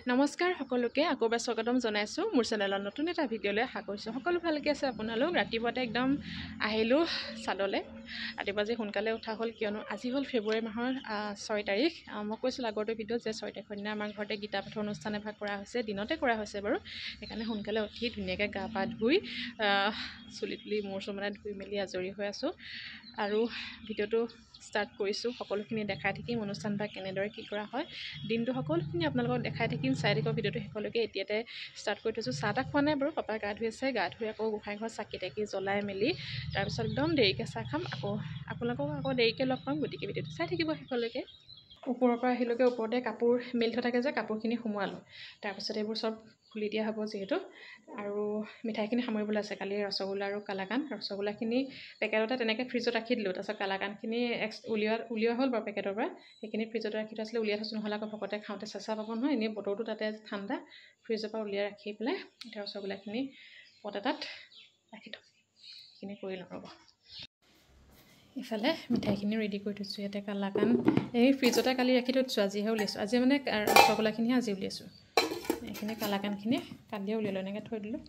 নমস্কাৰ সকলোকে আকৌবাৰ স্বাগতম জনাইছোঁ মোৰ চেনেলত নতুন এটা ভিডিঅ'লৈ আশা কৰিছোঁ সকলো ভালকৈ আছে আপোনালোক ৰাতিপুৱাতে একদম আহিলোঁ চাদলৈ ৰাতিপুৱা যে সোনকালে উঠা হ'ল কিয়নো আজি হ'ল ফেব্ৰুৱাৰী মাহৰ 6 তাৰিখ মই কৈছিলোঁ আগৰটো ভিডিঅ'ত যে 6 তাৰিখৰ দিনা আমাৰ ঘৰতে গীতা পাঠৰ অনুষ্ঠান এভাগ কৰা হৈছে দিনতে কৰা হৈছে বাৰু সেইকাৰণে সোনকালে উঠি ধুনীয়াকৈ গা পা ধুই চুলি তুলি মূৰ চুৰ মানে ধুই মেলি আজৰি হৈ আছোঁ আৰু ভিডিঅ'টো ষ্টাৰ্ট কৰিছোঁ সকলোখিনি দেখাই থাকিম অনুষ্ঠানভাগ কেনেদৰে কি কৰা হয় দিনটো সকলোখিনি আপোনালোকক দেখাই থাকিম চাই থাকিব ভিডিঅ'টো শেষলৈকে এতিয়াতে ষ্টাৰ্ট কৰি থৈছোঁ চাহ তাহ খোৱা নাই বাৰু পাপাই গা ধুই আছে গা ধুই আকৌ গোঁসাই ঘৰত চাকি তাকি জ্বলাই মেলি তাৰপিছত একদম দেৰিকৈ চাহ খাম আপোনালোকক আকৌ দেৰিকৈ লগ পাম গতিকে ভিডিঅ'টো চাই থাকিব শেষলৈকে ওপৰৰ পৰা আহিলৈকে ওপৰতে কাপোৰ মেলি থৈ থাকে যে কাপোৰখিনি সোমোৱালোঁ তাৰপিছত এইবোৰ চব খুলি দিয়া হ'ব যিহেতু আৰু মিঠাইখিনি সামৰিবলৈ আছে কালি ৰসগোল্লা আৰু কালাকান ৰসগোল্লাখিনি পেকেটতে তেনেকৈ ফ্ৰিজত ৰাখি দিলোঁ তাৰপিছত কালাকানখিনি উলিওৱা হ'ল বাৰু পেকেটৰ পৰা সেইখিনি ফ্ৰিজতে ৰাখি থৈছিলোঁ উলিয়াই থৈছোঁ নহ'লে আকৌ ভকতে খাওঁতে চেঁচা পাব নহয় এনেই বতৰটো তাতে ঠাণ্ডা ফ্ৰিজৰ পৰা উলিয়াই ৰাখি পেলাই এতিয়া ৰসগোল্লাখিনি পট এটাত ৰাখি থওঁ সেইখিনি কৰি লওঁ ৰ'ব ইফালে মিঠাইখিনি ৰেডি কৰি থৈছোঁ ইয়াতে কালাকান এই ফ্ৰিজতে কালি ৰাখি থৈ দিছোঁ আজিহে উলিয়াইছোঁ আজি মানে ৰসগোল্লাখিনিহে আজি উলিয়াইছোঁ এইখিনি কালাকানখিনি কালিয়ে উলিয়ালোঁ এনেকৈ থৈ দিলোঁ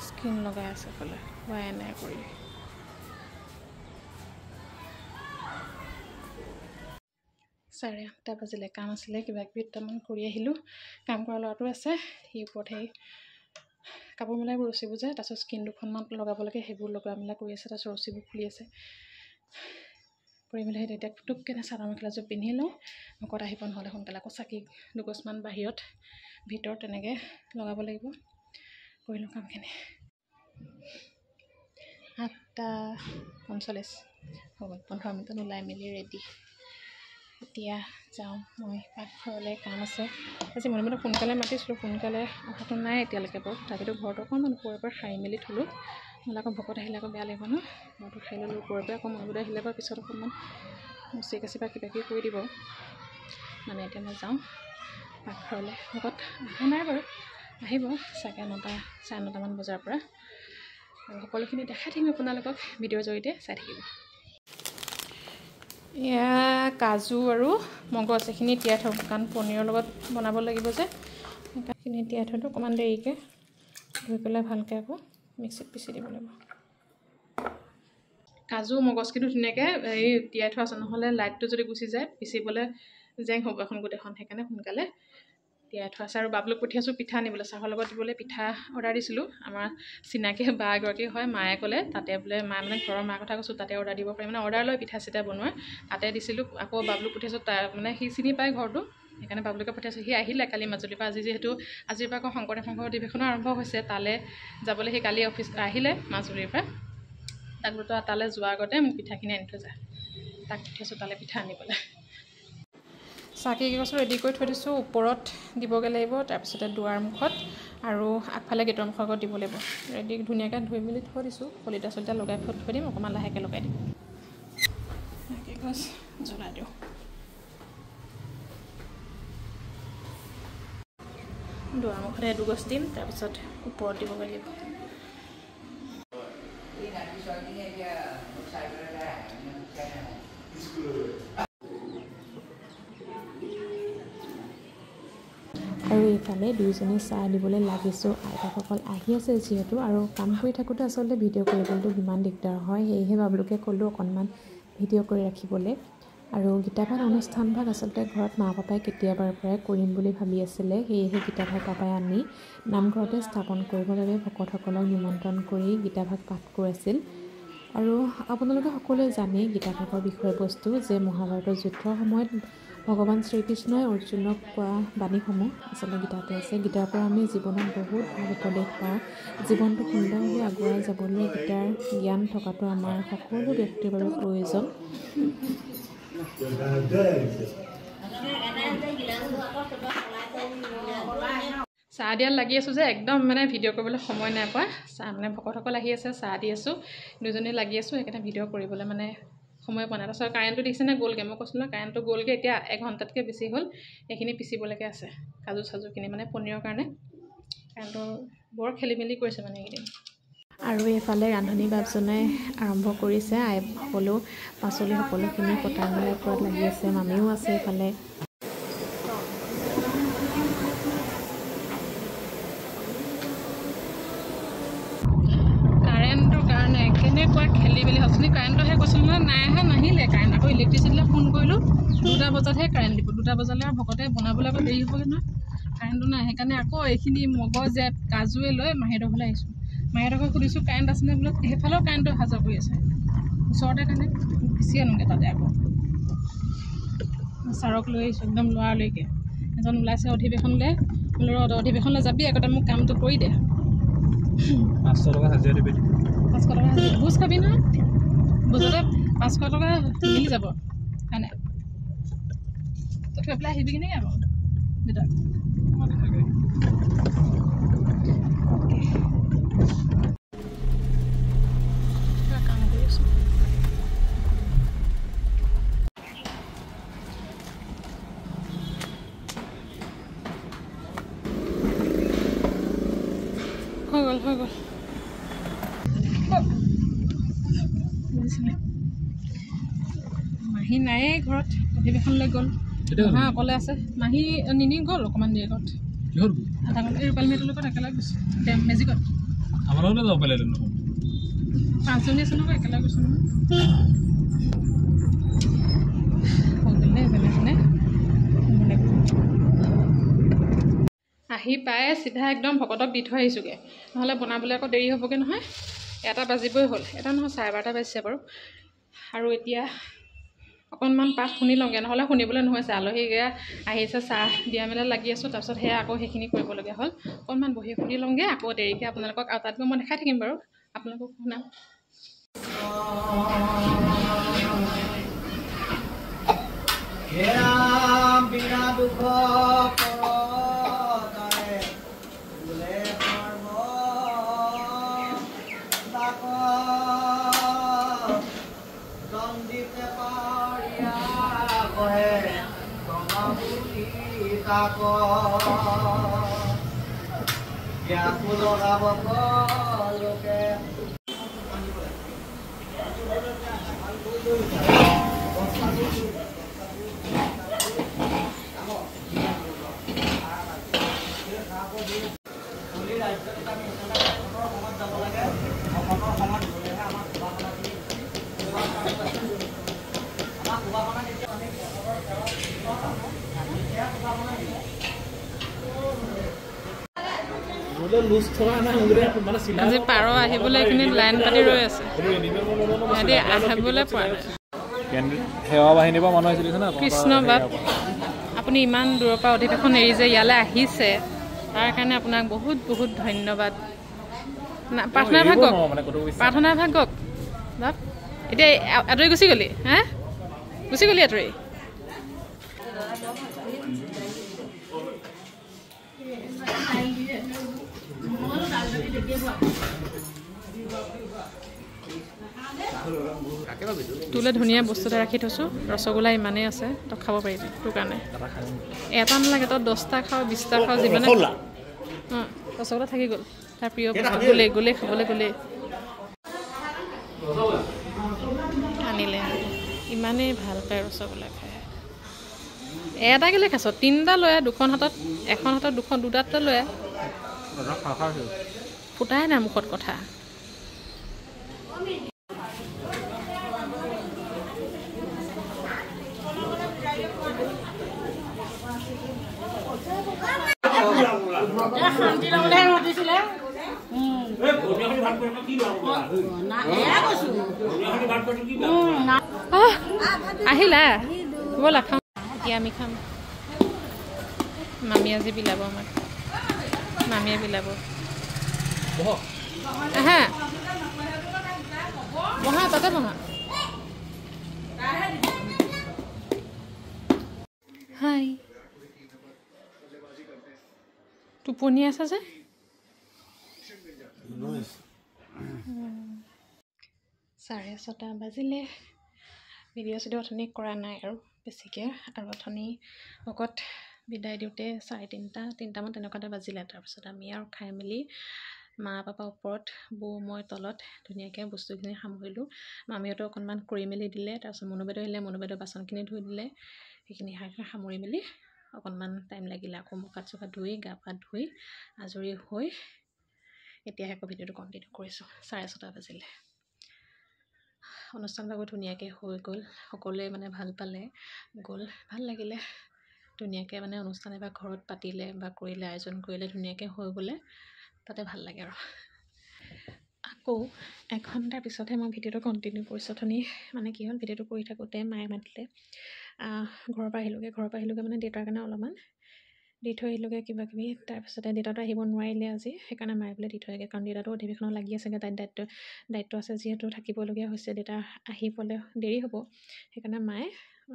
স্কিন লগাই আছে ক'লে হোৱাই নাই কৰি 8:30 বাজিলে কাম আছিলে কিবা কিবি দুটামান কৰি আহিলোঁ কাম কৰা ল'ৰাটো আছে সি ওপৰত সেই কাপোৰ মেলাইবোৰ ৰছীবোৰ যে তাৰপিছত স্কিন দুখনমান লগাব লাগে সেইবোৰ লগা মেলা কৰি আছে তাৰপিছত ৰছীবোৰ খুলি আছে কৰি মেলি সেই তেতিয়া টুককেনে চাদৰ মেখেলাযোৰ পিন্ধি লওঁ ভকত আহিব নহ'লে সোনকালে আকৌ চাকি দুগছমান ভিতৰত তেনেকৈ লগাব লাগিব কৰি লওঁ কামখিনি 8:45 হ'ব 15 মিনিটত ওলাই মেলি ৰেডি এতিয়া যাওঁ মই পাকঘৰলৈ কাম আছে আজি মনে সোনকালে মাতিছিলোঁ সোনকালে অহাটো নাই এতিয়ালৈকে বাৰু তথাপিতো ঘৰটো অকণমান ওপৰৰ পৰা সাৰি মেলি থ'লোঁ নহ'লে আকৌ ভকত আহিলে আকৌ বেয়া লাগিব ন ঘৰটো সাৰি ল'লোঁ ওপৰৰ পৰা আকৌ মনলৈ আহিলে বাৰু পিছত অকণমান মুচি কাচি বা কিবা কিবি কৰি দিব মানে এতিয়া মই যাওঁ পাকঘৰলৈ ভকত অহা নাই বাৰু আহিব চাগে 9:30 বজাৰ পৰা আৰু সকলোখিনি দেখাই থাকিম আপোনালোকক ভিডিঅ'ৰ জৰিয়তে চাই থাকিব এয়া কাজু আৰু মগজ এইখিনি তিয়াই থওঁ কাৰণ পনীৰৰ লগত বনাব লাগিব যে সেইখিনি তিয়াই থওঁ অকণমান দেৰিকৈ ধুই পেলাই ভালকৈ আকৌ মিক্সিত পিচি দিব লাগিব কাজু মগজখিনি ধুনীয়াকৈ এই তিয়াই থোৱা আছে নহ'লে লাইটটো যদি গুচি যায় পিচিবলৈ জেং হ'ব এখন গোটেইখন সেইকাৰণে সোনকালে তিয়াই থোৱা আছে আৰু বাবলুক পঠিয়াইছোঁ পিঠা আনিবলৈ চাহৰ লগত দিবলৈ পিঠা অৰ্ডাৰ দিছিলোঁ আমাৰ চিনাকি বা এগৰাকী হয় মায়ে ক'লে তাতে বোলে মায়ে মানে ঘৰৰ মাৰ কথা কৈছোঁ তাতে অৰ্ডাৰ দিব পাৰি মানে অৰ্ডাৰ লৈ পিঠা চিঠা বনোৱা তাতে দিছিলোঁ আকৌ বাবলুক পঠিয়াইছোঁ তাৰ মানে সি চিনি পায় ঘৰটো সেইকাৰণে বাবলুকে পঠিয়াইছোঁ সি আহিলে কালি মাজুলীৰ পৰা আজি যিহেতু আজিৰ পৰা আকৌ শংকৰদেৱ সংঘৰ অধিৱেশনো আৰম্ভ হৈছে তালৈ যাবলৈ সি কালি অফিচ আহিলে মাজুলীৰ পৰা তাক বোলো তালৈ যোৱাৰ আগতে মোক পিঠাখিনি আনি থৈ যায় তাক পঠিয়াইছোঁ তালৈ পিঠা আনিবলৈ চাকি গছো ৰেডি কৰি থৈ দিছোঁ ওপৰত দিবগৈ লাগিব তাৰপিছতে দুৱাৰ মুখত আৰু আগফালে গেটৰ মুখৰ আগত দিব লাগিব ৰেডি ধুনীয়াকৈ ধুই মেলি থৈ দিছোঁ কলিতা চলিতা লগাই থৈ দিম অকণমান লাহেকৈ লগাই দিম চাকি গছ জ্বলাই দিওঁ দুৱাৰ মুখতে দুগছ দিম তাৰপিছত ওপৰত দিবগৈ লাগিব আৰু এইফালে দুয়োজনী চাহ দিবলৈ লাগিছোঁ আইতাসকল আহি আছে যিহেতু আৰু কাম কৰি থাকোঁতে আচলতে ভিডিঅ' কৰিবলৈতো কিমান দিগদাৰ হয় সেয়েহে বাবলুকে ক'লোঁ অকণমান ভিডিঅ' কৰি ৰাখিবলৈ আৰু গীতাপাঠ অনুষ্ঠানভাগ আচলতে ঘৰত মা পাপাই কেতিয়াবাৰ পৰাই কৰিম বুলি ভাবি আছিলে সেয়েহে গীতাভাগ পাপাই আনি নামঘৰতে স্থাপন কৰিবৰ বাবে ভকতসকলক নিমন্ত্ৰণ কৰি গীতাভাগ পাঠ কৰাইছিল আৰু আপোনালোকে সকলোৱে জানেই গীতাভাগৰ বিষয়বস্তু যে মহাভাৰতৰ যুদ্ধৰ সময়ত ভগৱান শ্ৰীকৃষ্ণই অৰ্জুনক কোৱা বাণীসমূহ আচলতে গীতাতে আছে গীতাৰ পৰা আমি জীৱনত বহুত ভাল উপদেশ পাওঁ জীৱনটো সুন্দৰভাৱে আগুৱাই যাবলৈ গীতাৰ জ্ঞান থকাটো আমাৰ সকলো ব্যক্তিৰ বাবে প্ৰয়োজন চাহ দিয়াত লাগি আছোঁ যে একদম মানে ভিডিঅ' কৰিবলৈ সময় নাই পোৱা চাহ মানে ভকতসকল আহি আছে চাহ দি আছোঁ দুজনী লাগি আছোঁ সেইকাৰণে ভিডিঅ' কৰিবলৈ মানে সময় পোৱা নাই তাৰপিছত কাৰেণ্টটো দেখিছেনে গ'লগৈ মই কৈছিলোঁ কাৰেণ্টটো গ'লগৈ এতিয়া 1 ঘণ্টাতকৈ বেছি হ'ল এইখিনি পিচিবলৈকে আছে কাজু চাজুখিনি মানে পনীৰৰ কাৰণে কাৰেণ্টটো বৰ খেলি মেলি কৰিছে মানে এইকেইদিন আৰু এইফালে ৰান্ধনি বাপজনাই আৰম্ভ কৰিছে সকলো পাচলি সকলোখিনি কটা মেলাৰ ওপৰত লাগি আছে মামীও আছে এইফালে কাৰেণ্টৰ কাৰণে কেনেকুৱা খেলি মেলি হৈছে কাৰেণ্টহে কৈছিল নহয় নাই অহা নাহিলে কাৰেণ্ট আকৌ ইলেক্ট্ৰিচিটিলৈ ফোন কৰিলোঁ 2টা বজাতহে কাৰেণ্ট দিব 2টা বজালৈ আৰু ভকতে বনাবলৈ আকৌ দেৰি হ'বগৈ নহয় কাৰেণ্টটো নাই সেইকাৰণে আকৌ এইখিনি মগজে কাজুৱে লৈ মাহীহঁতৰ ঘৰলৈ আহিছোঁ মাহীহঁতক সুধিছোঁ কাৰেণ্ট আছেনে বোলো সেইফালেও কাৰেণ্টটো অহা যোৱা কৰি আছে ওচৰতে কাৰণে গুচি আনোগৈ তাতে আকৌ ছাৰক লৈ আহিছোঁ একদম ল'ৰালৈকে এজন ওলাইছে অধিৱেশনলৈ বোলো অধিৱেশনলৈ যাবি আগতে মোক কামটো কৰি দে 500 টকা হাজিৰা দিবি 500 টকা হাজিৰা বুজ খাবি নহয় বুজতে 500 টকা মিলি যাব হয়নে তই থৈ পেলাই আহিবি কেনেকৈ আকৌ দেউতা কাম কৰি আছোঁ হৈ গ'ল মাহী নায়েই ঘৰত অধিৱেশনলৈ গ'ল মা অকলে আছে মাহী নিনি গ'ল অকণমান দেৰি আগত আধা ঘণ্টা এই ৰূপালী মেটৰ লগত একেলগে গৈছে মেজিকত আমাৰ লগতে যাব পাৰিলে 5জনী আছে নহয় একেলগে গৈছে নহয় আহি পাই চিধা একদম ভকতক দি থৈ আহিছোঁগৈ নহ'লে বনাবলৈ আকৌ দেৰি হ'বগৈ নহয় 1টা বাজিবই হ'ল 1টা নহয় 12:30 বাজিছে বাৰু আৰু এতিয়া অকণমান পাঠ শুনি লওঁগৈ নহ'লে শুনিবলৈ নহৈছে আলহীগৰা আহিছে চাহ দিয়া মেলা লাগি আছোঁ তাৰপিছত সেয়া আকৌ সেইখিনি কৰিবলগীয়া হ'ল অকণমান বহি শুনি লওঁগৈ আকৌ দেৰিকৈ আপোনালোকক আৰু তাত মই দেখাই থাকিম বাৰু আপোনালোকক শুনাম আজি পাৰ আহিবলৈ এইখিনি লাইন পাতি ৰৈ আছে সিহঁতি আহিবলৈ পৰা নাই সেৱা বাহিনীৰ পৰা মানুহ আহিছিল কৃষ্ণ বাপ আপুনি ইমান দূৰৰ পৰা অধিৱেশন এৰি যে ইয়ালৈ আহিছে তাৰ কাৰণে আপোনাক বহুত বহুত ধন্যবাদ প্ৰাৰ্থনা ভাগক বাপ এতিয়া আঁতৰি গুচি গ'লি হা গুচি গ'লি আঁতৰি তোলৈ ধুনীয়া বস্তু এটা ৰাখি থৈছোঁ ৰসগোল্লা ইমানেই আছে তই খাব পাৰিবি তোৰ কাৰণে এটা নালাগে তই 10টা খাওঁ 20টা খাওঁ যিমানে ৰসগোল্লা থাকি গ'ল তাৰ প্ৰিয় বস্তু গ'লেই খাবলৈ গ'লেই আনিলে ইমানেই ভাল পায় ৰসগোল্লা খাই এটা কেলৈ খাইছ 3টা লৈ দুখন হাতত এখন হাতত দুখন 2টাত লৈ ফুটাই নাই মুখত কথা আহিলা ব'লা খাওঁ এতিয়া আমি খাম মামী আজি বিলাব আমাক মামীয়ে বিলাব আহা বহা তাতে বহা হাই টোপনি আছে যে 6:30 বাজিলে ভিডিঅ' চিডিঅ' অথনি কৰা নাই আৰু বেছিকৈ আৰু অথনি ভকত বিদায় দিওঁতে 3:30 3টামান তেনেকুৱাতে বাজিলে তাৰপিছত আমি আৰু খাই মেলি মা পাপা ওপৰত, বৌ মই তলত ধুনীয়াকৈ বস্তুখিনি সামৰিলোঁ। মামীহঁতো অকণমান কৰি মেলি দিলে, তাৰপিছত মনোবেদে আহিলে, মনোবেদে বাচনখিনি ধুই দিলে। সেইখিনি সামৰি মেলি অকণমান টাইম লাগিলে। আকৌ মুখ হাত চুখ হাত ধুই গা পা ধুই আজৰি হৈ এতিয়াহে আকৌ ভিডিঅ'টো কণ্টিনিউ কৰিছোঁ। 6:30 বাজিলে। অনুষ্ঠানভাগো ধুনীয়াকৈ হৈ গ'ল, সকলোৱে মানে ভাল পালে, গ'ল, ভাল লাগিলে। ধুনীয়াকৈ মানে অনুষ্ঠান এবাৰ ঘৰত পাতিলে বা কৰিলে, আয়োজন কৰিলে, ধুনীয়াকৈ হৈ গ'লে তাতে ভাল লাগে আৰু। আকৌ 1 ঘণ্টাৰ পিছতহে মই ভিডিঅ'টো কণ্টিনিউ কৰিছোঁ। অথনি মানে কি হ'ল, ভিডিঅ'টো কৰি থাকোঁতে মায়ে মাতিলে, ঘৰৰ পৰা আহিলোগৈ মানে দেউতাৰ কাৰণে অলপমান দি থৈ আহিলোগৈ কিবাকিবি। তাৰপিছতে দেউতাটো আহিব নোৱাৰিলে আজি, সেইকাৰণে মায়ে বোলে দি থৈ আগে, কাৰণ দেউতাটো অধিৱেশনত লাগি আছেগৈ, তাইৰ দায়িত্ব আছে যিহেতু থাকিবলগীয়া হৈছে। দেউতা আহি পেলাই দেৰি হ'ব, সেইকাৰণে মায়ে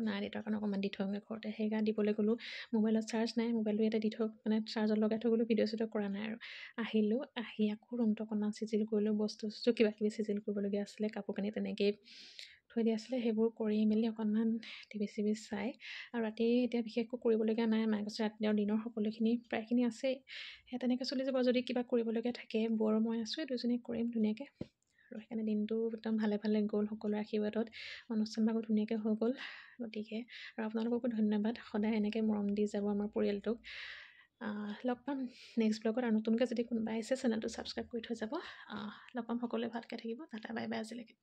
নাই দেউতাৰ কাৰণে অকণমান দি থৈ আহোঁগৈ ঘৰতে। সেইকাৰণে দিবলৈ গ'লোঁ। মোবাইলত চাৰ্জ নাই, মোবাইলটো ইয়াতে দি থৈ মানে চাৰ্জত লগাই থৈ গ'লোঁ, ভিডিঅ' চিডিঅ' কৰা নাই আৰু। আহিলোঁ, আহি আকৌ ৰুমটো অকণমান চিজিল কৰিলোঁ, বস্তু কিবাকিবি চিজিল কৰিবলগীয়া আছিলে, কাপোৰ কানি তেনেকেই থৈ দিয়া আছিলে, সেইবোৰ কৰি মেলি অকণমান টিভি চিভি চাই। আৰু ৰাতি এতিয়া বিশেষ একো কৰিবলগীয়া নাই। মায়ে কৈছে ৰাতি আৰু দিনৰ সকলোখিনি প্ৰায়খিনি আছেই, সেই তেনেকৈ চলি যাব। যদি কিবা কৰিবলগীয়া থাকে, বৌ আৰু মই আছোঁৱে, দুজনী কৰিম ধুনীয়াকৈ। আৰু সেইকাৰণে দিনটো একদম ভালে ভালে গ'ল, সকলোৰে আশীৰ্বাদত অনুষ্ঠানভাগো ধুনীয়াকৈ হৈ গ'ল। গতিকে আৰু আপোনালোককো ধন্যবাদ, সদায় এনেকৈ মৰম দি যাব আমাৰ পৰিয়ালটোক। লগ পাম নেক্সট ব্লগত। আৰু নতুনকৈ যদি কোনোবা আহিছে চেনেলটো ছাবস্ক্ৰাইব কৰি থৈ যাব। লগ পাম, সকলোৱে ভালকৈ থাকিব। টাটা বাই বাই আজিলৈকে।